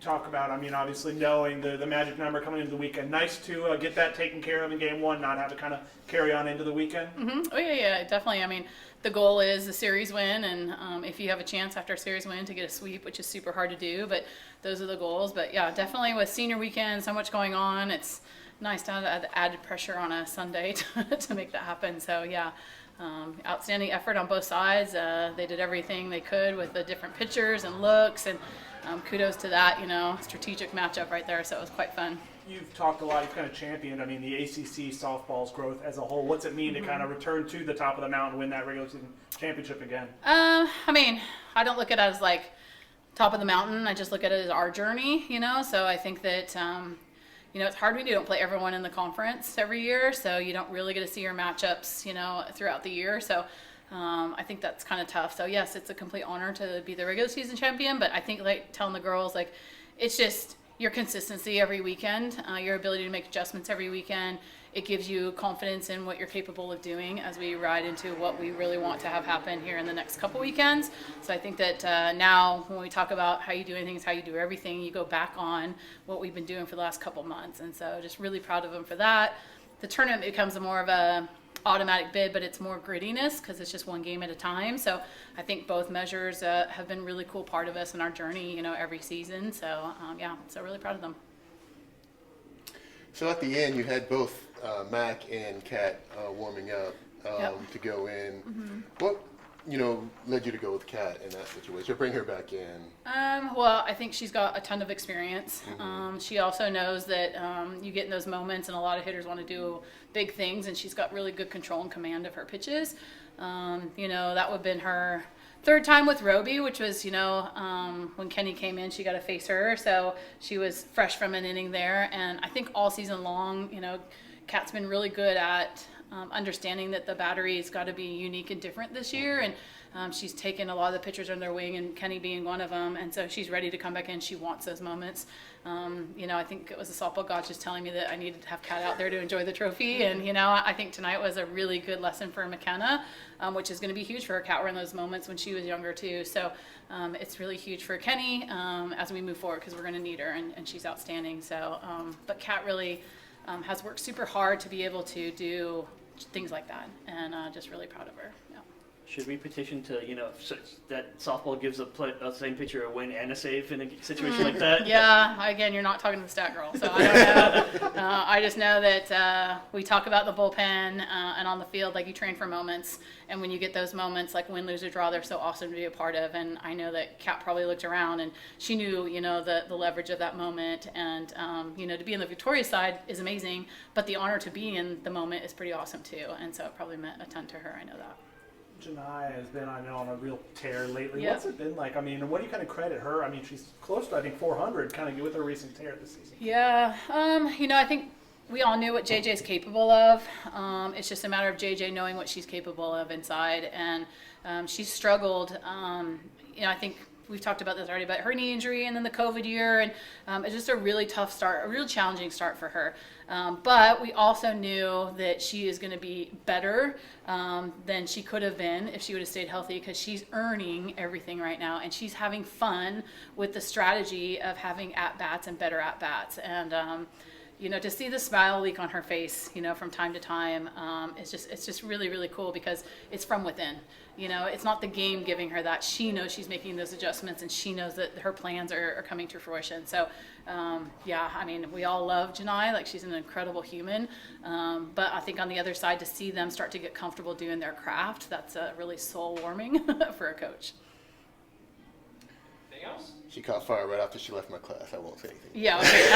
talk about, I mean, obviously knowing the magic number coming into the weekend. Nice to get that taken care of in game one, not have it kind of carry on into the weekend. Mm-hmm. Oh, yeah, definitely. I mean, the goal is the series win, and if you have a chance after a series win to get a sweep, which is super hard to do, but those are the goals. But yeah, definitely with senior weekend, so much going on, it's nice to have the added pressure on a Sunday to make that happen. So yeah, outstanding effort on both sides. They did everything they could with the different pitchers and looks, and kudos to that, strategic matchup right there. So it was quite fun. You've talked a lot, you've kind of championed, I mean, the ACC softball's growth as a whole. What's it mean to kind of return to the top of the mountain, win that regular season championship again? I mean, I don't look at it as like top of the mountain. I just look at it as our journey, So I think that, it's hard when you don't play everyone in the conference every year, so you don't really get to see your matchups, throughout the year. So I think that's kind of tough. So yes, it's a complete honor to be the regular season champion, but I think like telling the girls, like, it's just your consistency every weekend, your ability to make adjustments every weekend. It gives you confidence in what you're capable of doing as we ride into what we really want to have happen here in the next couple weekends. So I think that now when we talk about how you do things, how you do everything, you go back on what we've been doing for the last couple months. And so just really proud of them for that. The tournament becomes more of a automatic bid, but it's more grittiness because it's just one game at a time. So I think both measures have been really cool part of us in our journey, every season. So so really proud of them. So at the end, you had both Mac and Kat warming up to go in. Mm-hmm. What led you to go with Kat in that situation, or bring her back in? Well, I think she's got a ton of experience. Mm-hmm. She also knows that you get in those moments, and a lot of hitters want to do big things, and she's got really good control and command of her pitches. That would have been her third time with Roby, which was, when Kenny came in, she got to face her. So she was fresh from an inning there. And I think all season long, Kat's been really good at understanding that the battery's got to be unique and different this year. And she's taken a lot of the pitchers under their wing, and Kenny being one of them. And so she's ready to come back in. She wants those moments. I think it was the softball god just telling me that I needed to have Kat out there to enjoy the trophy. And, I think tonight was a really good lesson for McKenna, which is going to be huge for her. Kat were in those moments when she was younger too. So it's really huge for Kenny as we move forward, because we're going to need her, and she's outstanding. So, but Kat really has worked super hard to be able to do things like that, and just really proud of her. Yeah. Should we petition to, that softball gives a same pitcher a win and a save in a situation like that? Yeah, again, you're not talking to the stat girl, so I don't know. I just know that we talk about the bullpen and on the field, like, you train for moments, and when you get those moments, like win, lose, or draw, they're so awesome to be a part of. And I know that Kat probably looked around and she knew, the leverage of that moment, and to be on the victorious side is amazing, but the honor to be in the moment is pretty awesome too. And so it probably meant a ton to her. I know that. Janai has been, on a real tear lately. Yeah. What's it been like? I mean, what do you kind of credit her? I mean, she's close to, I think, 400 kind of with her recent tear this season. Yeah, I think we all knew what JJ's capable of. It's just a matter of JJ knowing what she's capable of inside, and she's struggled. I think we've talked about this already, but her knee injury and then the COVID year, and it's just a really tough start, a real challenging start for her. But we also knew that she is going to be better than she could have been if she would have stayed healthy, because she's earning everything right now, and she's having fun with the strategy of having at-bats and better at-bats. And to see the smile leak on her face, from time to time, it's just really, really cool, because it's from within. It's not the game giving her that. She knows she's making those adjustments, and she knows that her plans are coming to fruition. So, we all love Janai. Like, she's an incredible human. But I think on the other side, to see them start to get comfortable doing their craft, that's really soul-warming for a coach. Anything else? She caught fire right after she left my class. I won't say anything. Yeah, okay.